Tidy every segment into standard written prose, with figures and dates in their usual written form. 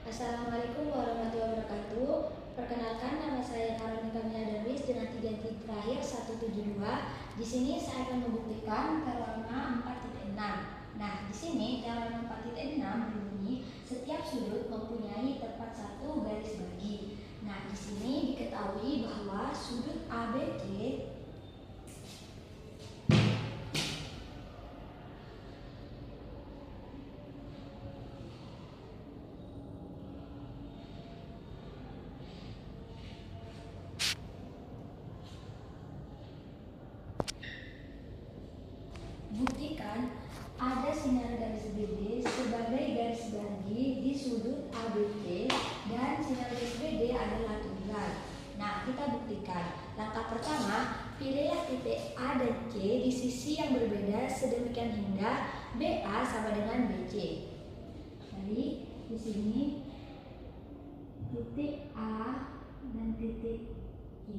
Assalamualaikum warahmatullahi wabarakatuh. Perkenalkan, nama saya Karonika Darwis dengan 3 titik terakhir 172. Di sini saya akan membuktikan teorema 4.6. Nah, di sini teorema 4.6 berbunyi setiap sudut mempunyai tepat satu garis bagi. Nah, di sini diketahui bahwa sudut ABC buktikan ada sinar garis BD sebagai garis bagi di sudut ABC dan sinar garis BD adalah tunggal. Nah, kita buktikan. Langkah pertama, pilihlah titik A dan C di sisi yang berbeda sedemikian hingga BA sama dengan BC. Jadi, di sini titik A dan titik C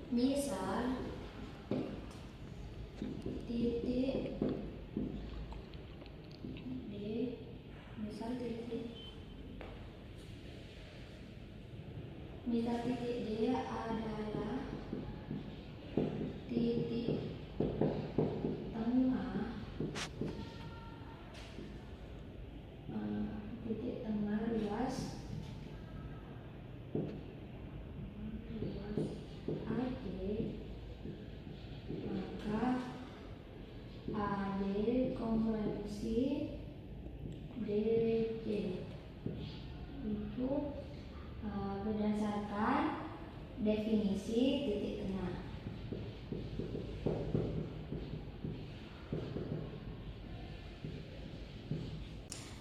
misal titik D, misal titik D adalah titik tengah ruas AC, maka AD konferensi DC itu berdasarkan definisi titik tengah.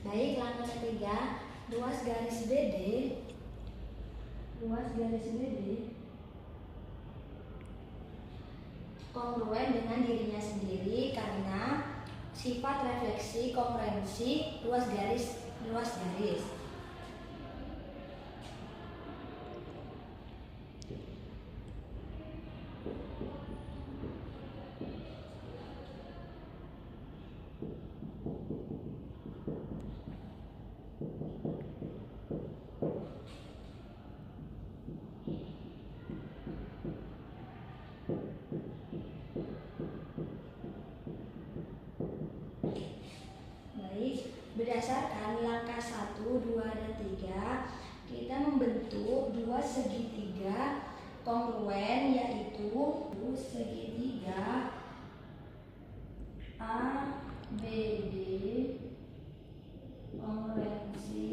Baik, langkah ketiga, ruas garis BD kongruen dengan dirinya sendiri karena sifat refleksi kongruensi ruas garis. Berdasarkan langkah 1, 2, dan 3, kita membentuk dua segitiga kongruen, yaitu segitiga ABD kongruensi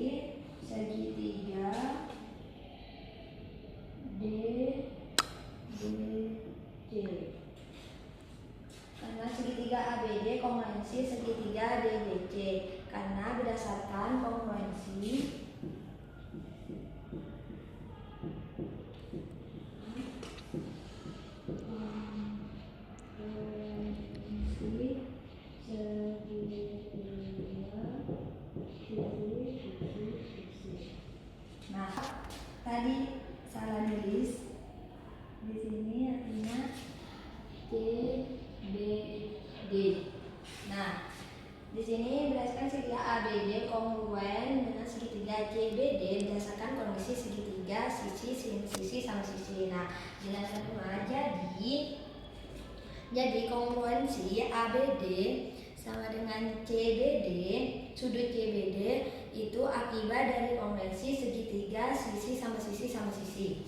segitiga DBC. Karena segitiga ABD kongruensi segitiga DBC, karena berdasarkan kongruensi Nah, tadi salah nulis. Di sini artinya CBD. Nah, di sini berdasarkan segitiga ABD kongruen dengan segitiga CBD berdasarkan kondisi segitiga sisi sama sisi. Nah, jelaskan jadi kongruensi ABD Sama dengan CBD, sudut CBD itu akibat dari konvensi segitiga sisi sama sisi sama sisi.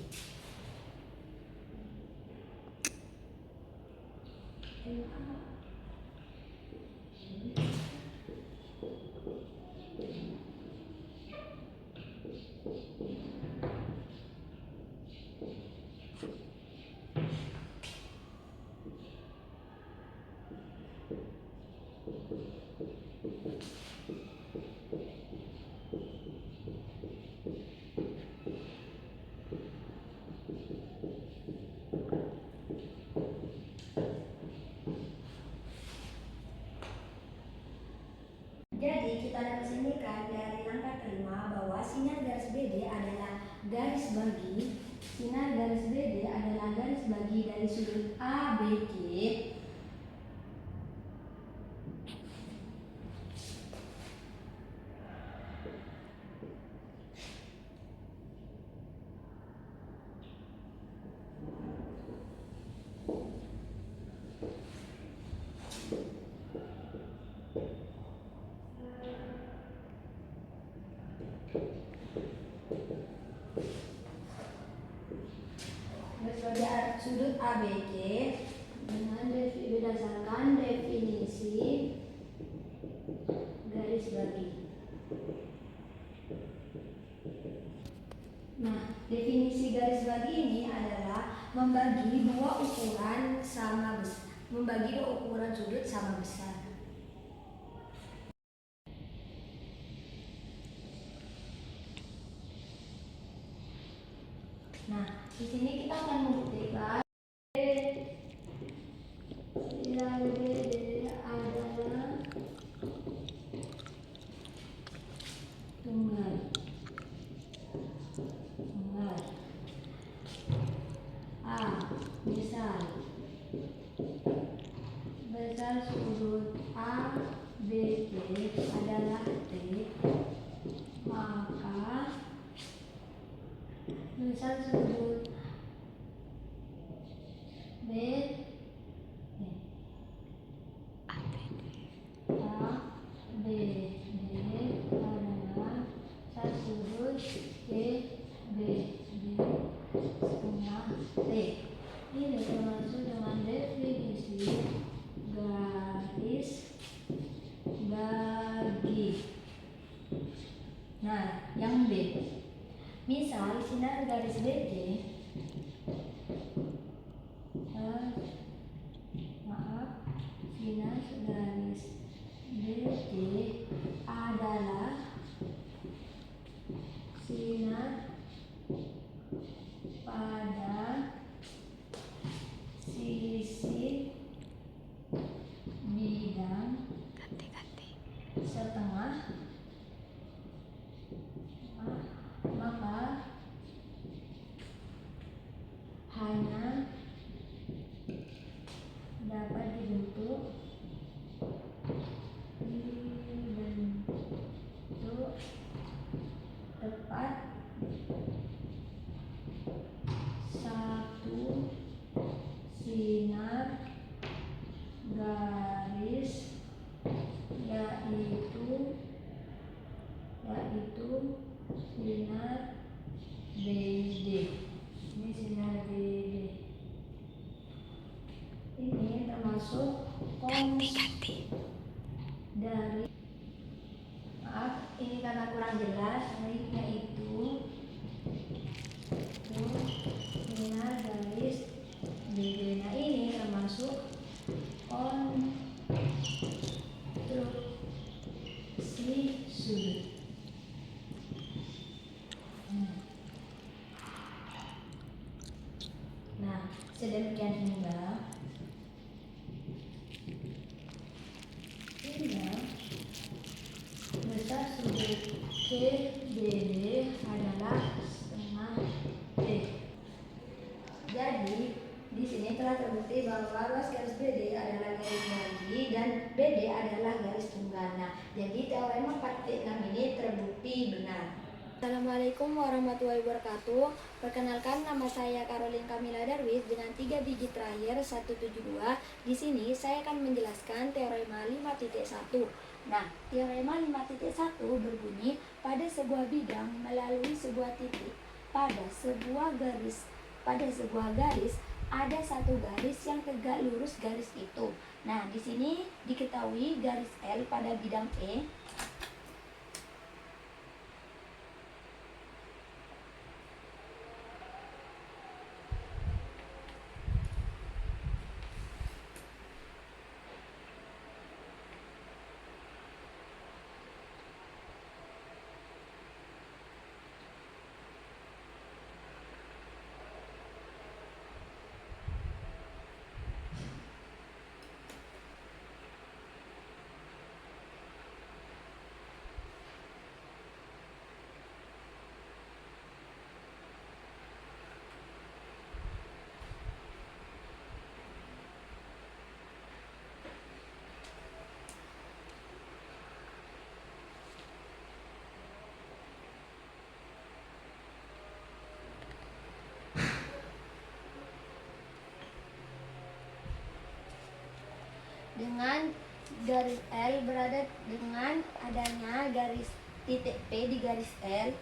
Jadi kita dapat simpulkan dari langkah kelima bahwa sinar garis BD adalah garis bagi. Sinar garis BD adalah garis bagi dari sudut ABC sudut ABC dengan berdasarkan definisi garis bagi. Nah, definisi garis bagi ini adalah membagi dua ukuran sudut sama besar. Nah, di sini kita akan membuktikan sinar BD adalah tunggal. A. Misal besar sudut ABC adalah T, maka besar sudut ABC adalah besar sudut CBD setengah T. Ini termasuk dengan definisi garis bagi. Nah, yang B. Misal sinar garis BD sinar garis BD adalah sinar pada sisi bidang setengah, maka hanya dapat dibentuk tepat satu sinar garis, yaitu sinar BD. Ini sinar BD. Ini termasuk ganti dari, maaf ini karena kurang jelas, yaitu sinar garis BD. Nah, ini termasuk konstruksi sudut. Nah, sedemikian hingga besar sudut CBD adalah setengah T. Jadi di sini telah terbukti bahwa ruas garis BD adalah garis bagi dan BD adalah garis tunggal. Nah, jadi teorema 4.6 ini terbukti benar. Assalamualaikum warahmatullahi wabarakatuh. Perkenalkan, nama saya Caroline Kamila Darwis dengan 3 digit terakhir 172. Di sini saya akan menjelaskan teorema 5.1. Nah, teorema 5.1 berbunyi pada sebuah bidang melalui sebuah titik pada sebuah garis ada satu garis yang tegak lurus garis itu. Nah, di sini diketahui garis L pada bidang E. Dengan garis L berada dengan adanya garis titik P di garis L.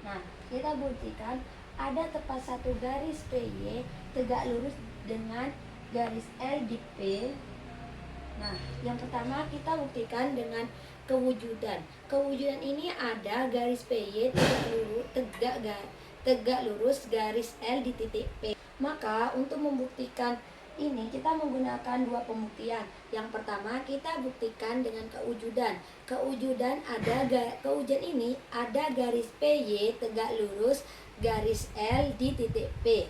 Nah, kita buktikan ada tepat satu garis PY tegak lurus dengan garis L di P. Nah, yang pertama kita buktikan dengan kewujudan. Kewujudan ini ada garis PY tegak lurus garis L di titik P. Maka untuk membuktikan ini kita menggunakan dua pembuktian. Yang pertama kita buktikan dengan kewujudan. Kewujudan ini ada garis PY tegak lurus garis L di titik P.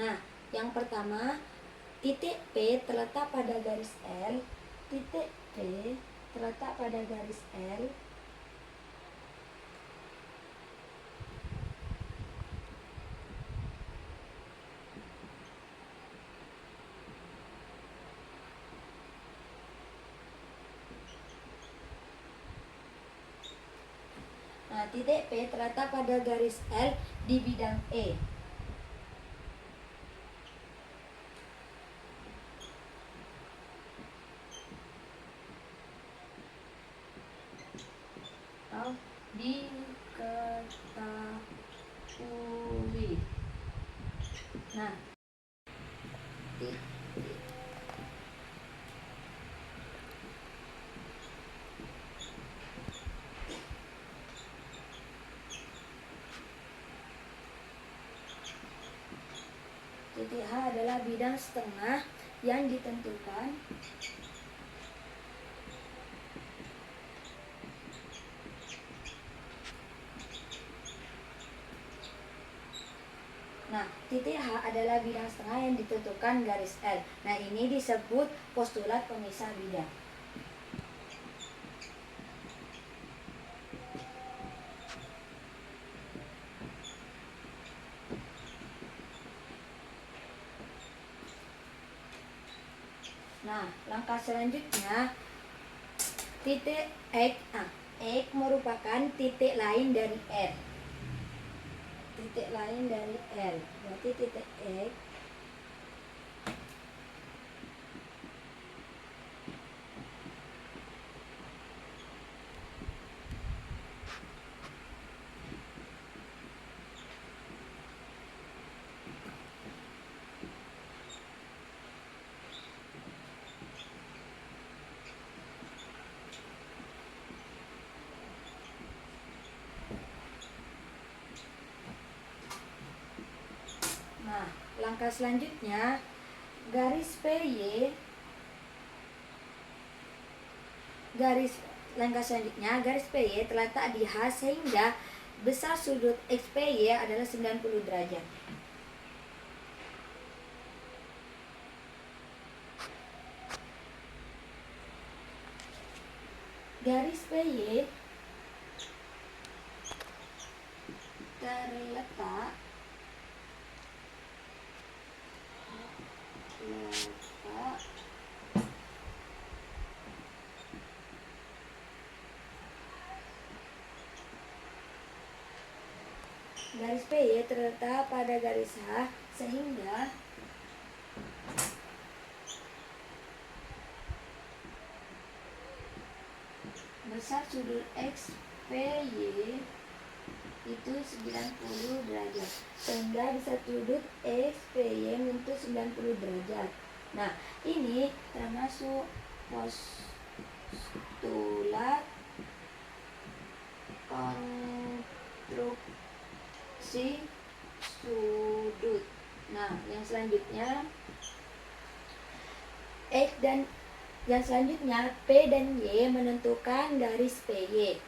Nah, yang pertama, titik P terletak pada garis L. Titik P terletak pada garis L. Nah, titik P terletak pada garis L di bidang E. Diketahui. Nah, titik H adalah bidang setengah yang ditentukan. Nah, titik H adalah bidang setengah yang ditentukan garis L. Nah, ini disebut postulat pemisah bidang. Nah, langkah selanjutnya titik X merupakan titik lain dari R. Titik lain dari L. Berarti titik X langkah selanjutnya garis PY langkah selanjutnya, garis PY terletak di H sehingga besar sudut XPY adalah 90 derajat. Garis PY terletak garis PY terletak pada garis H sehingga besar sudut XPY itu 90 derajat, sehingga besar sudut XPY itu 90 derajat. Nah, ini termasuk postulat konstruksi sudut. Nah, yang selanjutnya P dan Y menentukan garis PY.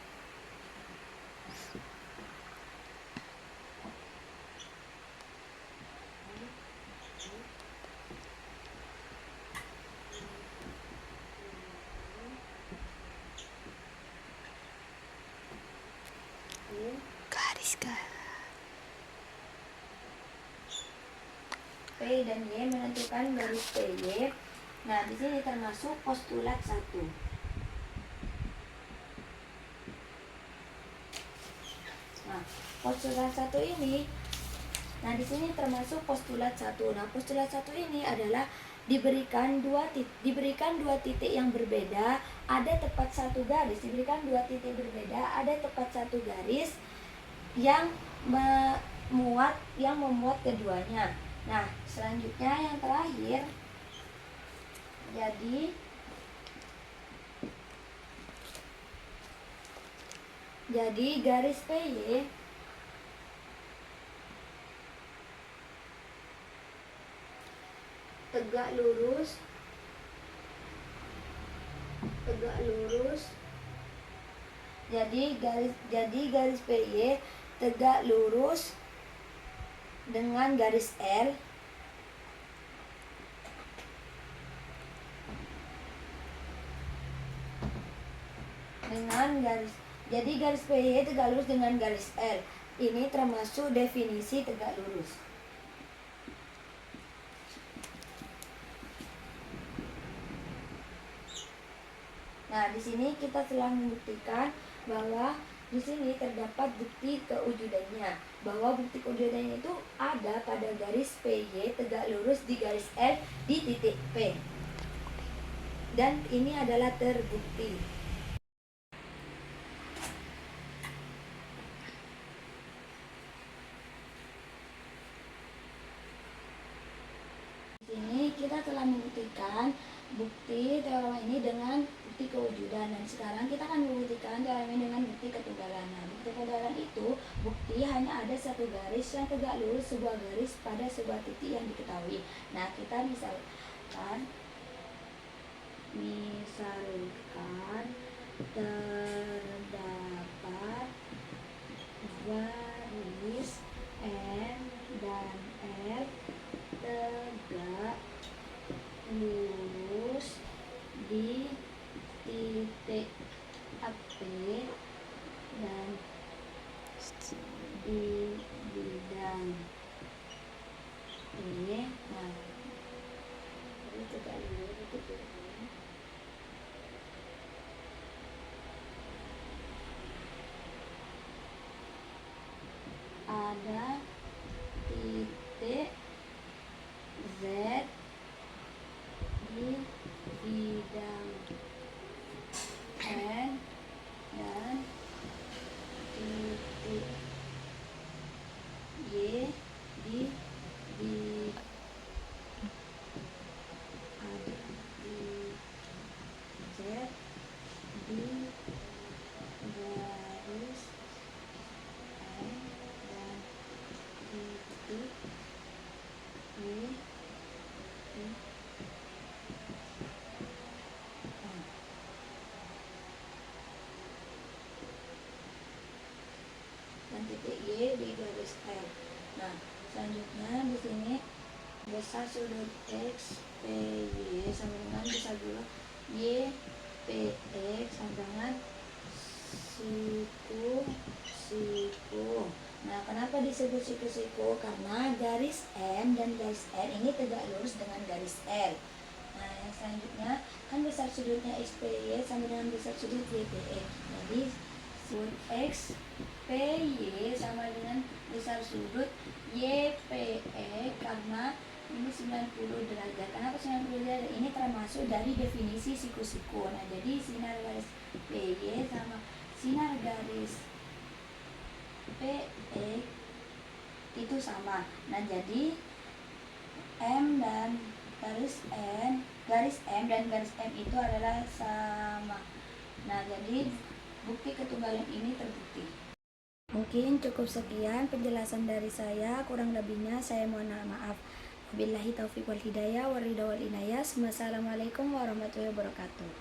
P dan Y menentukan garis PY. Nah, di sini termasuk postulat 1. Nah, postulat 1 ini, nah di sini termasuk postulat 1. Nah, postulat 1 ini adalah diberikan dua titik yang berbeda, ada tepat satu garis. Diberikan dua titik berbeda, ada tepat satu garis yang memuat keduanya. Nah, selanjutnya yang terakhir, jadi garis PY tegak lurus. Jadi garis PY tegak lurus dengan garis L. Jadi garis PY tegak lurus dengan garis L. Ini termasuk definisi tegak lurus. Nah, di sini kita telah membuktikan bahwa di sini terdapat bukti kewujudannya, bahwa bukti kewujudannya itu ada pada garis PY tegak lurus di garis L di titik P. Dan ini adalah terbukti. Di sini kita telah membuktikan bukti teorema ini dengan bukti kewujudan, dan sekarang kita akan membuktikan teorema ini dengan bukti ketunggalan. Nah, bukti ketunggalan itu bukti hanya ada satu garis yang tegak lurus sebuah garis pada sebuah titik yang diketahui. Nah, kita misalkan terdapat garis N dan R tegak lurus di titik AP dan di bidang E. Nah, ini tegak lurus itu ada titik Z garis L. Nah, selanjutnya di sini besar sudut X PY sama dengan besar dulu Y PX sama dengan siku. Nah, kenapa disebut siku? Karena garis M dan garis L ini tegak lurus dengan garis L. Nah, yang selanjutnya kan besar sudutnya XPY sama dengan besar sudut YPE. Jadi sudut X PY sama dengan besar sudut YPE karena ini 90 derajat. Kenapa 90 derajat? Ini termasuk dari definisi siku. Nah, jadi sinar garis PY sama sinar garis PE itu sama. Nah, jadi M dan garis M dan garis M itu adalah sama. Nah, jadi bukti ketunggalan ini terbukti. Mungkin cukup sekian penjelasan dari saya, kurang lebihnya saya mohon maaf. Wabillahi taufiq wal hidayah, waridha wal inayah. Wassalamualaikum warahmatullahi wabarakatuh.